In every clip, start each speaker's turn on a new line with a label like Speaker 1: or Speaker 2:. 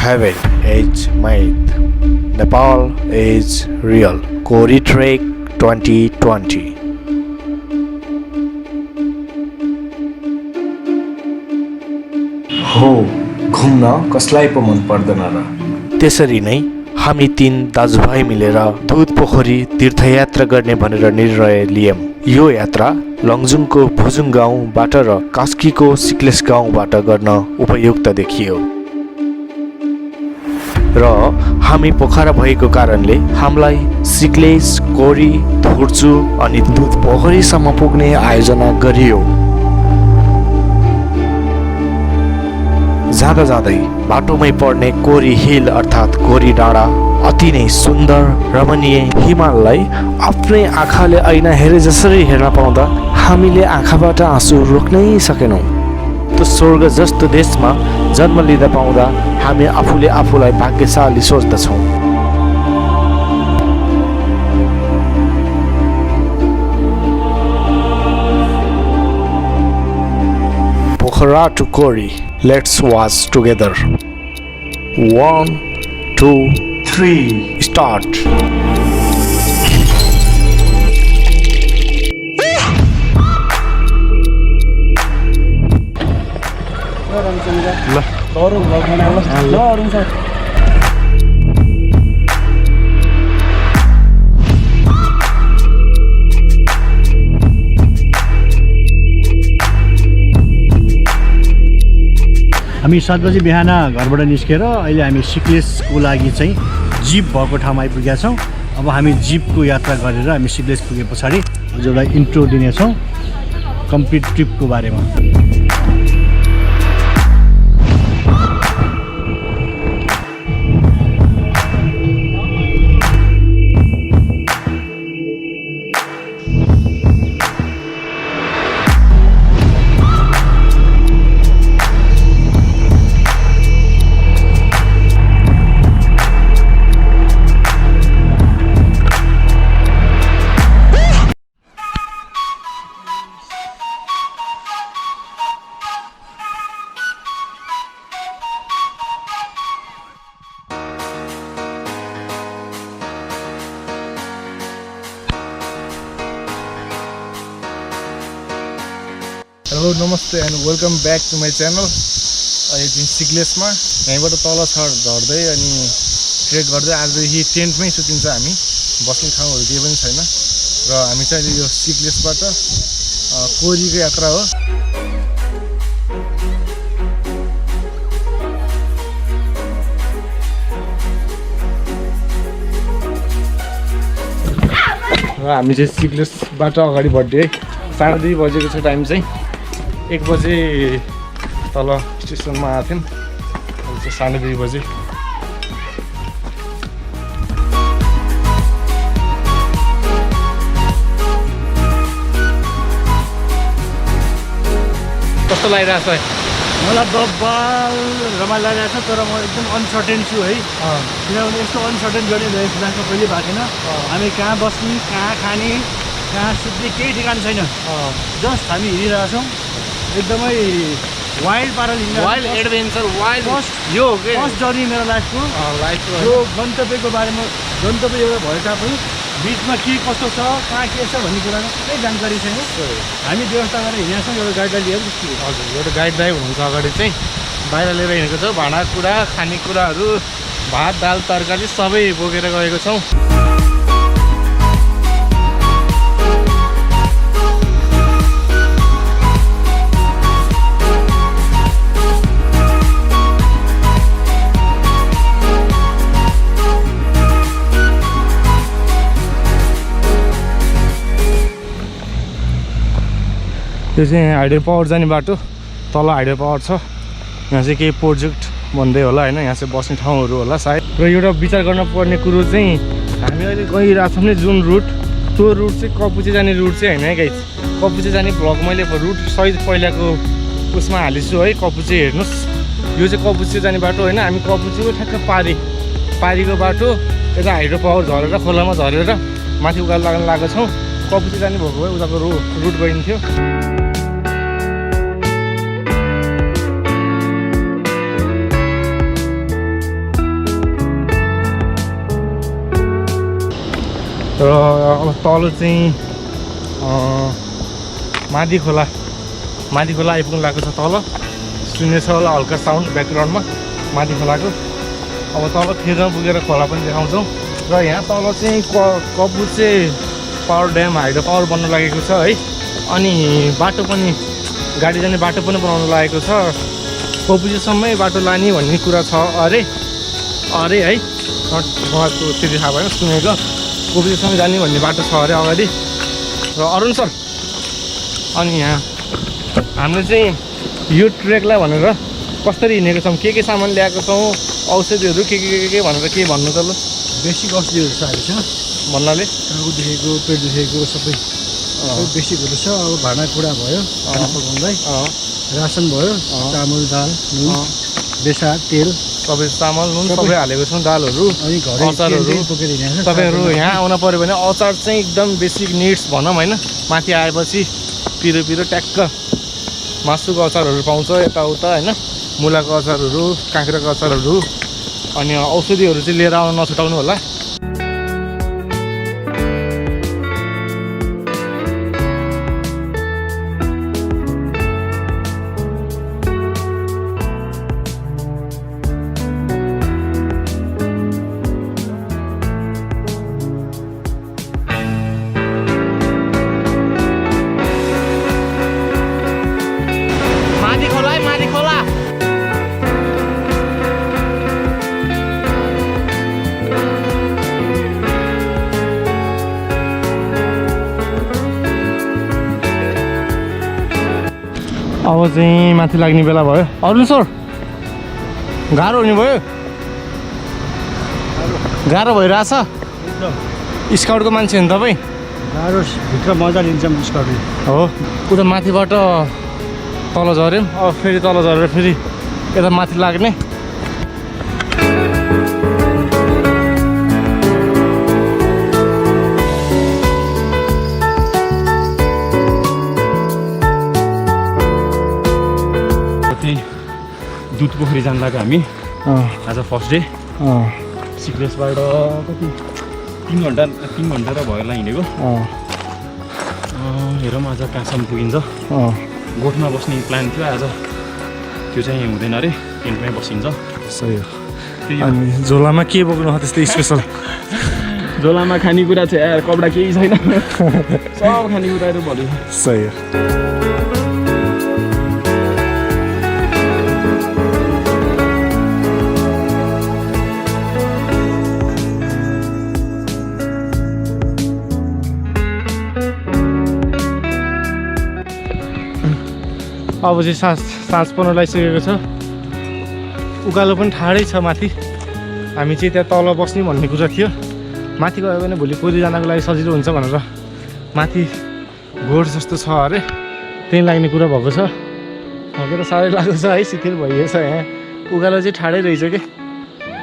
Speaker 1: Heaven is myth. Nepal is real. Kori Trek 2020. हो घुम्न कसलाई पो मन पर्दैन र। त्यसरी नै हामी 3 दाजुभाइ मिलेर दुध पोखरी तीर्थयात्रा गर्ने भनेर निर्णय लियौं। यो यात्रा लङजुङको भुजुङ गाउँबाट र कास्कीको सिक्लेस गाउँबाट गर्न उपयुक्त देखियो र हामी पोखरा भएको कारणले हामीलाई सिक्लेस, कोरी, धुर्चु अनि दुध पोखरीसम्म पुग्ने आयोजना गरियो। जाँदा जाँदै बाटोमै पर्ने कोरी हिल अर्थात् कोरी डाँडा अति नै सुन्दर रमणीय हिमाललाई आफ्नै आँखाले ऐना हेरे जसरी हेर्न पाउँदा हामीले आँखाबाट आँसु रोक्नै सकेनौँ। त्यो स्वर्ग जस्तो देशमा जन्म लिँदा पाउँदा हामी आफूले आफूलाई भाग्यशाली सोच्दछौँ। Pokhara to Kori, let's watch together. 1, 2, 3, start.
Speaker 2: हामी 7 बजी बिहान घरबाट निस्केर अहिले हामी सिक्लेसको लागि चाहिँ जिप भएको ठाउँमा आइपुगेका छौँ। अब हामी जिपको यात्रा गरेर हामी सिक्लेस पुगे पछाडि हजुरलाई इन्ट्रो दिनेछौँ कम्प्लिट ट्रिपको बारेमा।
Speaker 3: हेलो नमस्ते and welcome back to my channel. अहिले चाहिँ सिक्लेसमा यहीँबाट तल झर्दै अनि ट्रेक गर्दै आज यही टेन्टमै सुतिन्छ हामी। बस्ने ठाउँहरू केही पनि छैन र हामी चाहिँ अहिले यो सिक्लेसबाट कोरीको यात्रा हो। र हामी चाहिँ सिक्लेसबाट अगाडि बढ्दै 2:30 बजेको छ टाइम चाहिँ। 1 बजे तल स्टेसनमा आएको थियौँ, अहिले चाहिँ 2:30 बजे। कस्तो लागिरहेको छ?
Speaker 2: मलाई बब्बाल रमाइलो लागिरहेको छ, तर म एकदम अनसर्टेन छु है। किनभने यस्तो अनसर्टेन गर्ने लाइफमा कहिले भएको छैन। हामी कहाँ बस्ने, कहाँ खाने, कहाँ सुत्ने केही ठेगान छैन। जस्ट हामी हिँडिरहेको छौँ एकदमै वाइल्ड पाराले
Speaker 3: वाइल्ड एडभेन्चर वाइल्ड
Speaker 2: यो फर्स्ट जर्नी मेरो लाइफको। यो गन्तव्यको बारेमा गन्तव्य एउटा भए तापनि बिचमा के कस्तो छ, कहाँ के छ भन्ने कुरामा कुनै जानकारी छैन। हामी व्यवस्था गरेर हिँडेका छौँ एउटा गाइडलाई लिएर।
Speaker 3: हजुर, एउटा गाइड ड्राइभ हुनुहुन्छ अगाडि चाहिँ बाहिर लिएर हिँडेको छौँ। भाँडाकुँडा खानेकुराहरू भात दाल तरकारी सबै बोकेर गएको छौँ। यो चाहिँ हाइडल पावर जाने बाटो, तल हाइडल पावर छ। यहाँ चाहिँ केही प्रोजेक्ट भन्दै होला होइन, यहाँ चाहिँ बस्ने ठाउँहरू होला सायद। र एउटा विचार गर्न पर्ने कुरो चाहिँ हामी अहिले गइरहेको छौँ नि जुन रुट, त्यो रुट चाहिँ कपुचे जाने रुट चाहिँ होइन है गाइस। कपुचे जाने भ्लग मैले रुट सहित पहिलाको उसमा हालिछु है। कपुचे हेर्नुहोस्, यो चाहिँ कपुचे जाने बाटो होइन। हामी कपुचेको ठ्याक्क पारीको बाटो यता हाइड्रो पावर झरेर खोलामा झरेर माथि उकालो लाग्न लागेको छौँ। कपुचे जाने भएको भए उताको रुट गइन्थ्यो। र अब तल चाहिँ माथि खोला आइपुग्नु लागेको छ। तल सुन्नेछ होला हल्का साउन्ड ब्याकग्राउन्डमा माथि खोलाको। अब तल फेदमा पुगेर खोला पनि देखाउँछौँ। र यहाँ तल चाहिँ कपुचे पावर ड्याम हाइड्रो पावर बन्न लागेको छ है। अनि बाटो पनि गाडी जाने बाटो पनि बनाउनु लागेको छ। कपुचेसम्मै बाटो लाने भन्ने कुरा छ अरे है। मलाई त्यति थाहा भएन, सुनेको कपुचेसम्म जाने भन्ने बाटो छ अरे अगाडि। र अरुण सर, अनि यहाँ हामीले चाहिँ यो ट्रेकलाई भनेर कसरी हिँडेको छौँ, के सामान ल्याएको छौँ, औषधिहरू के भनेर के भन्नु त ल?
Speaker 2: बेसिक औषधिहरू छ हामीसँग
Speaker 3: भन्नाले
Speaker 2: टाउको दुखेको, पेट दुखेको सबै बेसिकहरू छ। अब भाँडाकुँडा भयो, खाना पकाउनलाई रासन भयो, चामल दाल नुन बेसार तेल
Speaker 3: सबै चामल नुन सबै हालेको छौँ, दालहरू
Speaker 2: अनि घरै
Speaker 3: अचारहरू।
Speaker 2: बोकेर हिँडेको छ।
Speaker 3: तपाईँहरू यहाँ आउन पऱ्यो भने अचार चाहिँ एकदम बेसिक निड्स भनौँ होइन। माथि आएपछि पिरो ट्याक्क मासुको अचारहरू पाउँछ यताउता होइन। मुलाको अचारहरू, काँक्राको अचारहरू, अनि औषधिहरू चाहिँ लिएर आउन नछुटाउनु होला। माथि खोला अब चाहिँ माथि लाग्ने बेला भयो। अरुण सर, गाह्रो हुने भयो, गाह्रो भइरहेछ। स्काउटको मान्छे हो नि तपाईँ?
Speaker 2: गाह्रो भित्र मजा लिन्छ स्काउटले।
Speaker 3: हो, उता माथिबाट तल झऱ्यौँ, अब फेरि तल झरेर फेरि यता माथि लाग्ने।
Speaker 4: दुध पोखरी जान लाग्यो हामी आज फर्स्ट डे। सिक्रेसबाट कति 3 घन्टा त भयो होला हिँडेको। हेरौँ आज कहाँसम्म पुगिन्छ। गोठमा बस्ने प्लान थियो आज, त्यो चाहिँ हुँदैन अरे, टेन्टमै बसिन्छ।
Speaker 3: सही हो। अनि झोलामा के बोक्नु हो त्यस्तै स्पेसल?
Speaker 4: झोलामा खानेकुरा छ यार, कपडा केही छैन। सब खानेकुराहरू भयो।
Speaker 3: सही हो। अब चाहिँ साँझ पर्न लागिसकेको छ। उकालो पनि ठाडै छ माथि। हामी चाहिँ त्यहाँ तल बस्ने भन्ने कुरा थियो। माथि गयो भने भोलि कोरी जानको लागि सजिलो हुन्छ भनेर माथि घोड जस्तो छ अरे, त्यहीँ लाग्ने कुरा भएको छ। हगेर साह्रै लागेको छ है, शिथिल भइएछ यहाँ। उकालो चाहिँ ठाडै रहेछ कि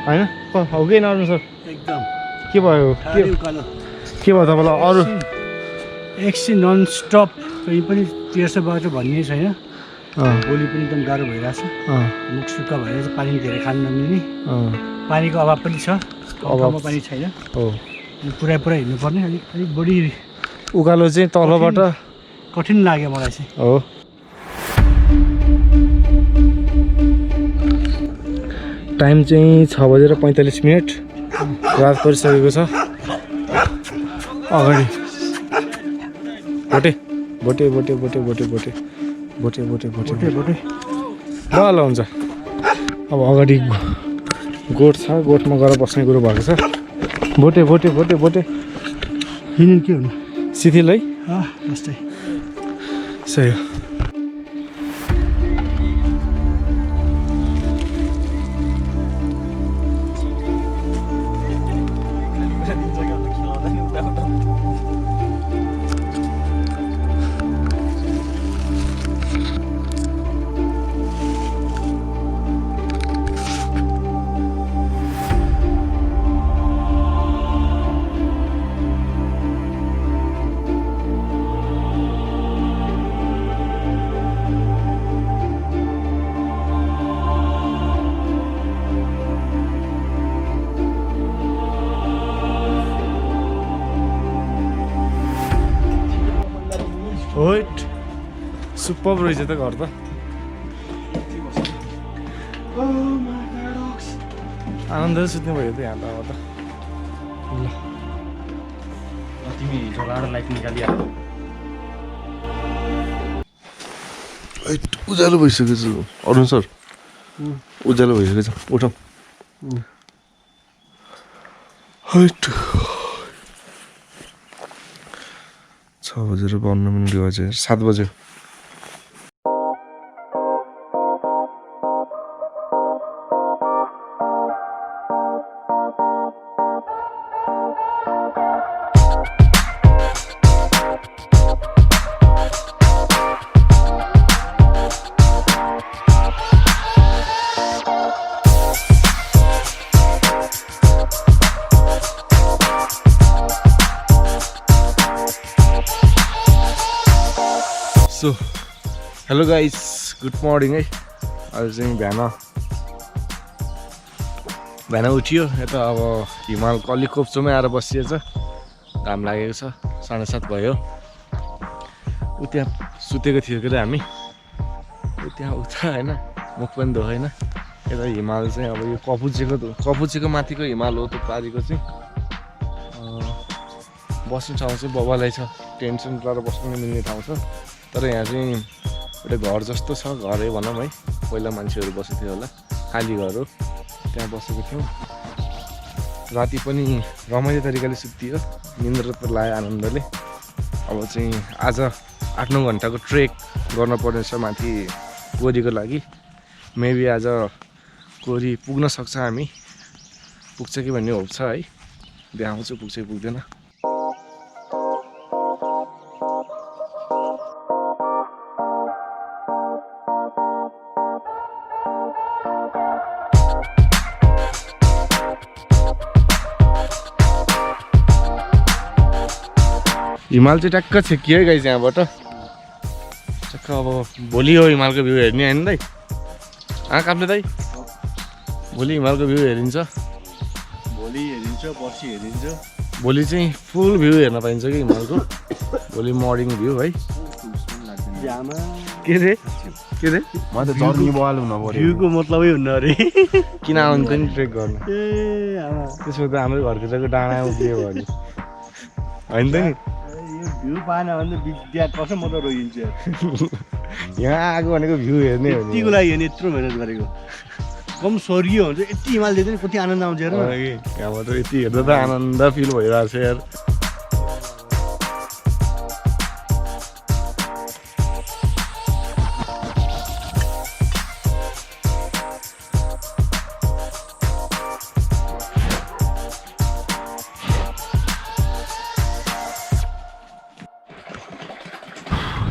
Speaker 3: होइन? हो कि नर्नु सर?
Speaker 2: एकदम
Speaker 3: के भयो? के भयो तपाईँलाई? अरू
Speaker 2: एकछिन नन स्टप कहीँ पनि तेर्सो बाटो भन्ने छैन। भोलि पनि एकदम गाह्रो भइरहेछ। मुख सुक्खा भएर चाहिँ पानी धेरै खानु नमिल्ने, पानीको अभाव पनि छ, ठाउँमा पानी छैन।
Speaker 3: हो,
Speaker 2: पुरै हिँड्नुपर्ने। अलिक बढी
Speaker 3: उकालो चाहिँ तलबाट
Speaker 2: कठिन लाग्यो मलाई चाहिँ।
Speaker 3: हो, टाइम चाहिँ 6:45 रात परिसकेको छ। अगाडि बोटे ल हुन्छ। अब अगाडि गोठ छ, गोठमा गएर बस्ने कुरो भएको छ। बोटे
Speaker 2: हिँड्नु के हुनु
Speaker 3: शिथिल है।
Speaker 2: जस्तै
Speaker 3: सही हो। सुपर रहेछ त घर त आनन्दले सुत्नु भयो त यहाँ त अब त ल
Speaker 4: तिमी झोलाबाट लाइट निकालिहाल्यो
Speaker 5: उज्यालो भइसकेको छ अरुण सर उज्यालो भइसकेको छ उठौँ 6:52 बजे 7 बज्यो so hello guys good morning है आज चाहिँ बिहान उठियो यता अब हिमाल कलिकोप्चोमै आएर बसिएछ घाम लागेको छ 7:30 भयो उ त्यहाँ सुतेको थियो के अरे हामी उ त्यहाँ उता होइन मुख पनि धोएन यता हिमाल चाहिँ अब यो कपुचेको माथिको हिमाल हो त्यो पारिको चाहिँ बस्ने ठाउँ चाहिँ बबालाई छ टेन्सन गरेर बस्नु मिल्ने ठाउँ छ तर यहाँ चाहिँ एउटा घर जस्तो छ घरै भनौँ है पहिला मान्छेहरू बसेको थियो होला खाली घर हो त्यहाँ बसेको थियौँ राति पनि रमाइलो तरिकाले सुत्तियो निन्द्रा त लाग्यो आनन्दले अब चाहिँ आज 8-9 घन्टाको ट्रेक गर्न पर्नेछ माथि कोरीको लागि मेबी आज कोरी पुग्न सक्छ हामी पुग्छ कि भन्ने होप छ है देखाउँछु पुग्छ कि पुग्दैन हिमाल चाहिँ ट्याक्क छेकियो है गाइस यहाँबाट ट्याक्क अब भोलि हो हिमालको भ्यू हेर्ने होइन दाइ काप्ले दाइ भोलि हिमालको भ्यू हेरिन्छ
Speaker 2: भोलि हेरिन्छ पर्सि हेरिन्छ
Speaker 3: भोलि चाहिँ फुल भ्यू हेर्न पाइन्छ कि हिमालको भोलि मर्निङ भ्यू है के रे
Speaker 5: म त जर्नी बवाल हुन पर्यो
Speaker 2: भ्यूको मतलबै हुन्न अरे
Speaker 3: किन आउनु त नि ट्रेक गर्न
Speaker 2: ए आमा
Speaker 3: त्यसमा त हाम्रो घरभित्रको डाँडा उभियो भने होइन त नि
Speaker 2: यो भ्यू पाएन भने त विद्या कसो म त रोइन्छु
Speaker 3: यहाँ आएको भनेको भ्यू हेर्ने हो नि
Speaker 2: यतिको लागि हेर्ने यत्रो मेहनत गरेको कम स्वर्गीय हुन्छ यति हिमाल देख्दा नि कति आनन्द आउँछ हेर
Speaker 3: यहाँबाट यति हेर्दा त आनन्द फिल भइरहेको छ यार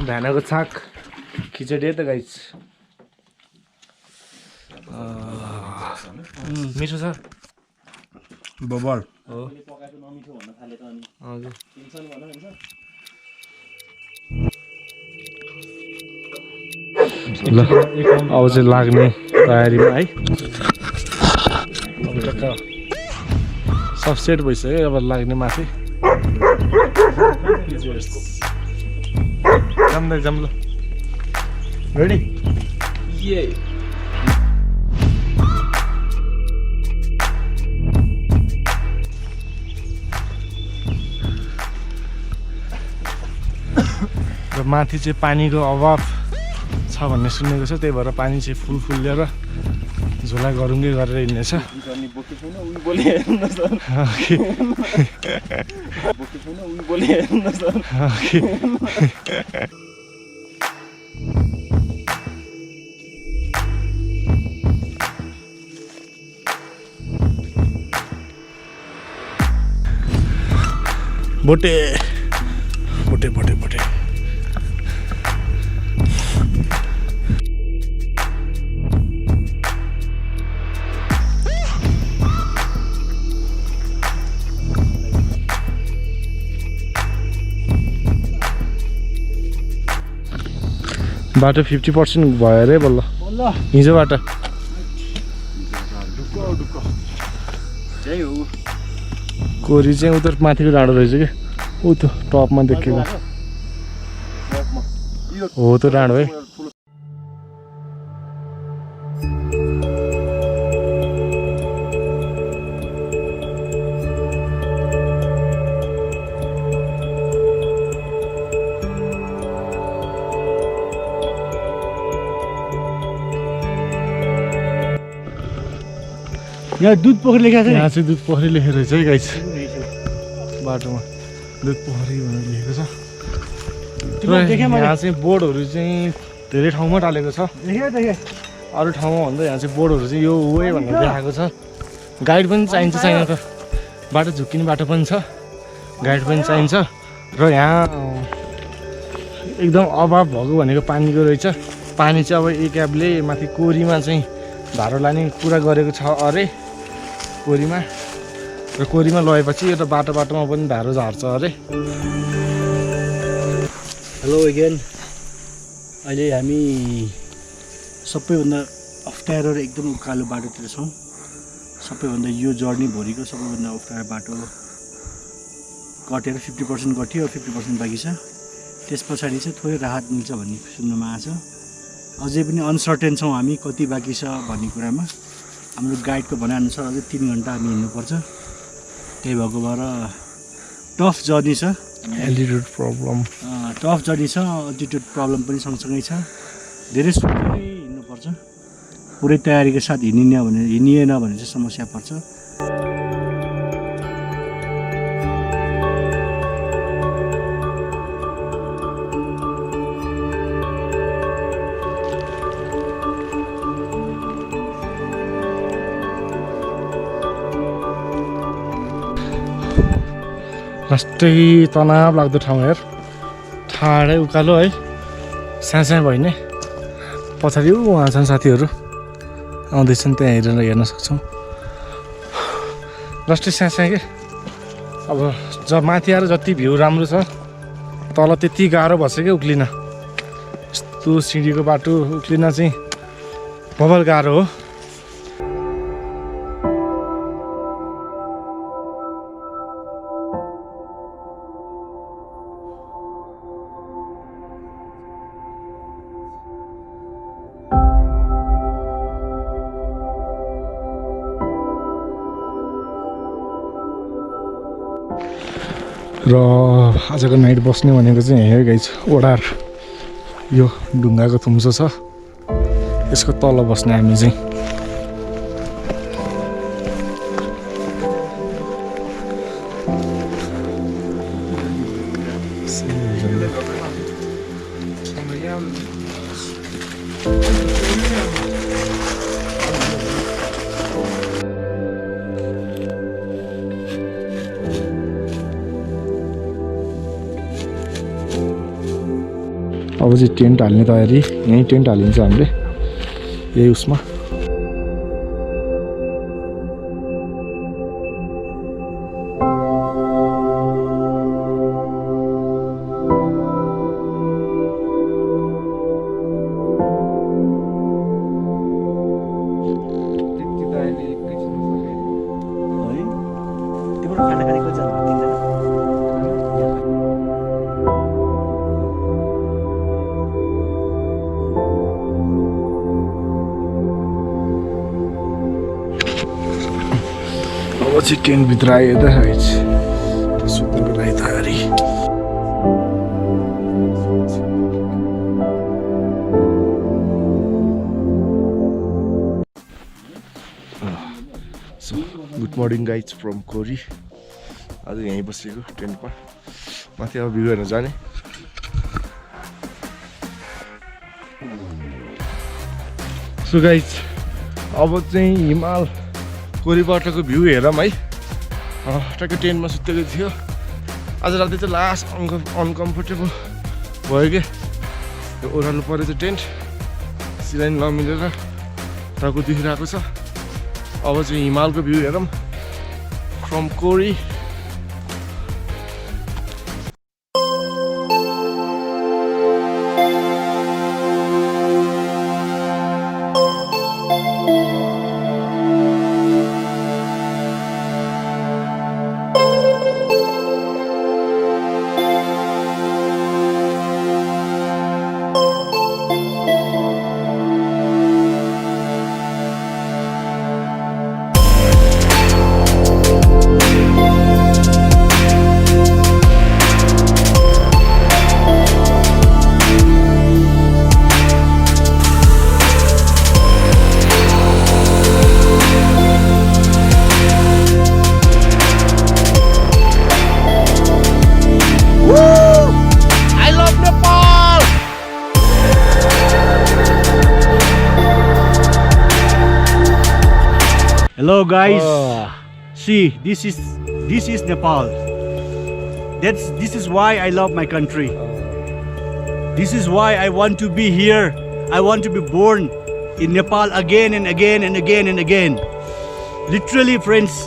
Speaker 3: धानको छाक खिचडी त गाइस मिठो छ
Speaker 5: बबल
Speaker 3: हो हजुर ल अब चाहिँ लाग्ने तयारीमा है अब टक्क सब सेट भइसक्यो अब लाग्ने माथि जाम ल रेडी
Speaker 4: ये
Speaker 3: र माथि चाहिँ पानीको अभाव छ भन्ने सुनेको छ त्यही भएर पानी चाहिँ फुल लिएर झोला गरुङ्गे गरेर हिँड्नेछ बोटे बोटे बोटे बोटे बाटो 50% भयो अरे बल्ल हिजोबाट कोरी चाहिँ उता माथिको डाँडो रहेछ कि ऊ त्यो टपमा देखेको हो त डाँडो है।
Speaker 2: यहाँ दुध पोखरी लेखेको छ
Speaker 3: यहाँ चाहिँ दुध पोखरी लेखेको रहेछ है गाइस, बाटोमा दुध पोखरी भनेर लेखेको छ। यहाँ चाहिँ बोर्डहरू चाहिँ धेरै ठाउँमा टालेको छ, अरू ठाउँमा भन्दा यहाँ चाहिँ बोर्डहरू चाहिँ यो वे भनेर देखाएको छ। गाइड पनि चाहिन्छ छैन त, बाटो झुक्किने बाटो पनि छ, गाइड पनि चाहिन्छ। र यहाँ एकदम अभाव भएको भनेको पानीको रहेछ। पानी चाहिँ अब एक क्याबले माथि कोरीमा चाहिँ धारो लाने कुरा गरेको छ अरे, कोरीमा। र कोरीमा लगेपछि यो त बाटोमा पनि धारो झार्छ अरे।
Speaker 2: Hello again. अहिले हामी सबैभन्दा अप्ठ्यारो र एकदम उकालो बाटोतिर छौँ। सबैभन्दा यो जर्नीभरिको सबैभन्दा अप्ठ्यारो बाटो कटेर 50% कट्यो, 50% बाँकी छ। त्यस पछाडि चाहिँ थोरै राहत मिल्छ भन्ने सुन्नमा आएको छ। अझै पनि अनसर्टेन छौँ हामी कति बाँकी छ भन्ने कुरामा। हाम्रो गाइडको भनाइअनुसार अझै 3 घन्टा हामी हिँड्नुपर्छ। त्यही भएको भएर टफ जर्नी छ।
Speaker 3: एल्टिट्युड प्रब्लम,
Speaker 2: टफ जर्नी छ, अल्टिट्युड प्रब्लम पनि सँगसँगै छ। धेरै सोचेरै हिँड्नुपर्छ। पुरै तयारीको साथ हिँडिएन भने चाहिँ समस्या पर्छ।
Speaker 3: लास्टै तनाव लाग्दो ठाउँ हेर, ठाडै उकालो है, सानो भइने। पछाडि उहाँ छन् साथीहरू आउँदैछन्, त्यहाँ हेरेर हेर्न सक्छौँ। लास्टै सानो के अब माथि आएर जति भ्यू राम्रो छ तल त्यति गाह्रो भएछ क्या उक्लिन। यस्तो सिँढीको बाटो उक्लिन चाहिँ बबल गाह्रो हो। र आजको नाइट बस्ने भनेको चाहिँ यही गाइस ओडार, यो ढुङ्गाको थुम्सो छ, यसको तल बस्ने हामी चाहिँ। अब चाहिँ टेन्ट हाल्ने तयारी, यहीँ टेन्ट हालिन्छ हामीले यही उसमा। अब चाहिँ टेन्टभित्र आइहेर्दा सुत्नुको लागि तयारी। So good morning guys from Kori. आज यहीँ बसेको टेन्टमा, माथि अब भ्यू हेर्न जाने। सो गाइज अब चाहिँ हिमाल कोरीबाटको भ्यू हेरौँ है। टक्कै टेन्टमा सुतेको थियो। आज राति चाहिँ लास्ट अनकम्फर्टेबल भयो कि यो ओह्रालो परेको टेन्ट, सिलाइन नमिलेर टाउको दुखिरहेको छ। अब चाहिँ हिमालको भ्यू हेरौँ from Kori.
Speaker 2: Hello guys. See, this is Nepal. This is why I love my country. This is why I want to be here. I want to be born in Nepal again and again and again and again. Literally friends,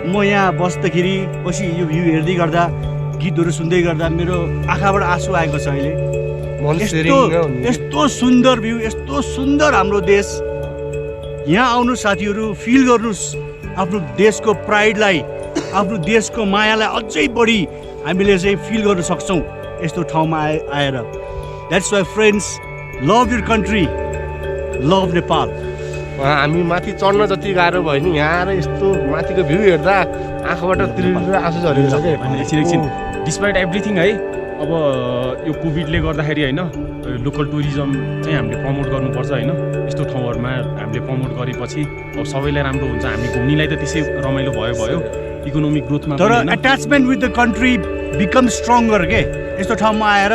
Speaker 2: म यहाँ बस्दाखेरि पछि यो view हेर्दै गर्दा गीतहरू सुन्दै गर्दा मेरो आँखाबाट आँसु आएको छ अहिले। यस्तो सुन्दर भ्यू, यस्तो सुन्दर हाम्रो देश। यहाँ आउनु साथीहरू, फिल गर्नुस् आफ्नो देशको प्राइडलाई, आफ्नो देशको मायालाई अझै बढी हामीले चाहिँ फिल गर्न सक्छौँ यस्तो ठाउँमा आएर। That's why friends, love your country, love Nepal.
Speaker 3: हामी माथि चढ्न जति गाह्रो भयो नि, यहाँ आएर यस्तो माथिको भ्यू हेर्दा आँखाबाट तिर्तिर आँसु झरिन्छ क्या।
Speaker 4: एकछिन डिस्पाइट एभ्रिथिङ है, अब यो कोभिडले गर्दाखेरि होइन लोकल टुरिज्म चाहिँ हामीले प्रमोट गर्नुपर्छ होइन। यस्तो ठाउँहरूमा हामीले प्रमोट गरेपछि अब सबैलाई राम्रो हुन्छ, हामी घुम्नेलाई त त्यसै रमाइलो भयो इकोनोमिक ग्रोथमा।
Speaker 2: तर attachment with the country become stronger के, यस्तो ठाउँमा आएर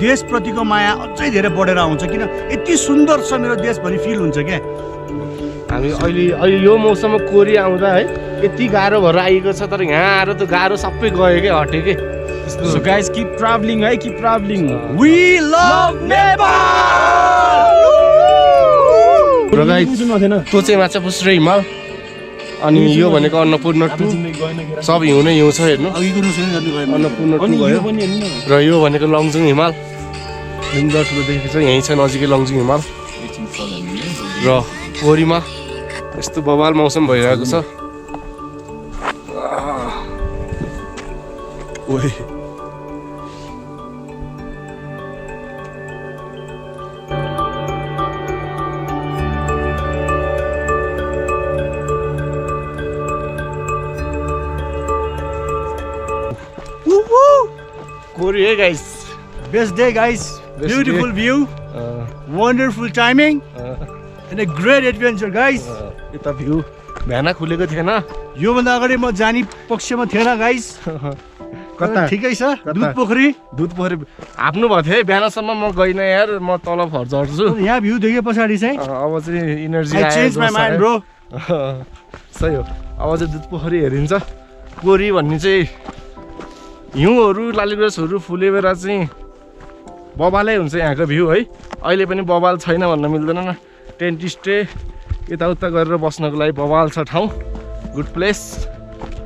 Speaker 2: देशप्रतिको माया अझै धेरै बढेर आउँछ। किन यति सुन्दर छ मेरो देश भन्ने फिल हुन्छ क्या।
Speaker 3: हामी अहिले यो मौसममा कोरी आउँदा है यति गाह्रो भएर आएको छ, तर यहाँ आएर त गाह्रो सबै गयो क्या, हट्यो के।
Speaker 4: So guys, keep traveling, है, keep traveling.
Speaker 2: We love Nepal!
Speaker 3: र गाइस त्यो चाहिँ माछा पुछ्रे हिमाल, अनि यो भनेको अन्नपूर्ण 2, सब हिउँ नै हिउँ छ हेर्नु। अन्नपूर्ण 2 भयो, र यो भनेको लङजुङ हिमाल। सुन्दर ठुलो देखेको छ, यहीँ छ नजिकै लङजुङ हिमाल। र कोरीमा यस्तो बवाल मौसम भइरहेको छ। ओए कोरी है guys,
Speaker 2: Best day guys,
Speaker 3: Best
Speaker 2: beautiful
Speaker 3: day.
Speaker 2: view, wonderful timing and a great adventure guys.
Speaker 3: यता भ्यू भ्याना खुलेको थिएन।
Speaker 2: योभन्दा अगाडि म जाने पक्षमा थिएन गाइस।
Speaker 3: कता?
Speaker 2: ठिकै छ, दुध पोखरी।
Speaker 3: दुध पोखरी आफ्नो भएको थियो है, बिहानसम्म म गइनँ यार, म तल झर्छु।
Speaker 2: यहाँ भ्यू देखे पछाडि चाहिँ
Speaker 3: अब चाहिँ energy
Speaker 2: I changed my mind bro.
Speaker 3: सही हो, अब चाहिँ दुध पोखरी हेरिन्छ। कोरी भन्ने चाहिँ हिउँहरू लालीगुराँसहरू फुलेर चाहिँ बबालै हुन्छ यहाँको भ्यू है। अहिले पनि बबाल छैन भन्न मिल्दैन न, टेन्ट स्टे यताउता गरेर बस्नको लागि बबाल छ ठाउँ, गुड प्लेस।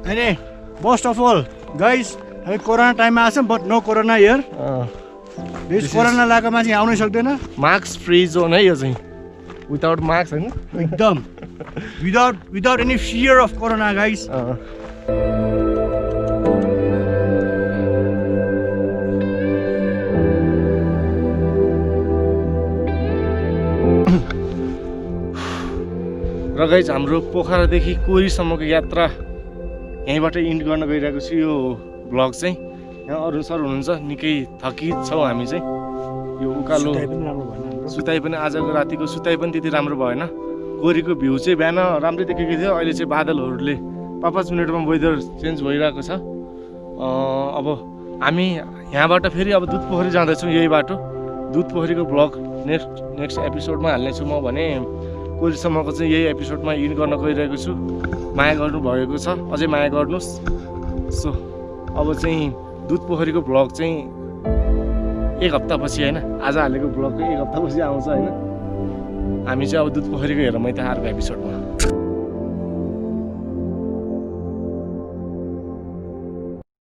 Speaker 2: अनि मोस्ट अफ अल गाइस, हामी कोरोना टाइममा आछौँ, बट नो कोरोना हियर। यस कोरोना लागेको मान्छे आउनै सक्दैन।
Speaker 3: मास्क फ्री जोन है यो चाहिँ, विदाउट मास्क होइन,
Speaker 2: एकदम without any fear of corona guys.
Speaker 3: र गाइस हाम्रो पोखरादेखि कोरीसम्मको यात्रा यहीँबाट इन्ड गर्न गइरहेको छु। यो ब्लग चाहिँ यहाँ अरू सर हुनुहुन्छ, निकै थकित छौँ हामी चाहिँ। यो उकालो सुताइ पनि आजको रातिको सुताइ पनि त्यति राम्रो भएन। कोरीको भ्यू चाहिँ बिहान राम्रै देखेको थियो, अहिले चाहिँ बादलहरूले 5 मिनटमा वेदर चेन्ज भइरहेको छ। अब हामी यहाँबाट फेरि अब दुध पोखरी जाँदैछौँ, यही बाटो। दुध पोखरीको ब्लग नेक्स्ट एपिसोडमा हाल्नेछु म भने। कोरीसम्मको चाहिँ यही एपिसोडमा इन्ड गर्न गइरहेको छु। माया गर्नुभएको छ, अझै माया गर्नुहोस्। सो अब चाहिँ दुध पोखरीको ब्लग चाहिँ 1 हप्तापछि होइन, आज हालेको ब्लगको 1 हप्तापछि आउँछ होइन। हामी चाहिँ अब दुध पोखरीको हेरौँ है त अर्को एपिसोडमा।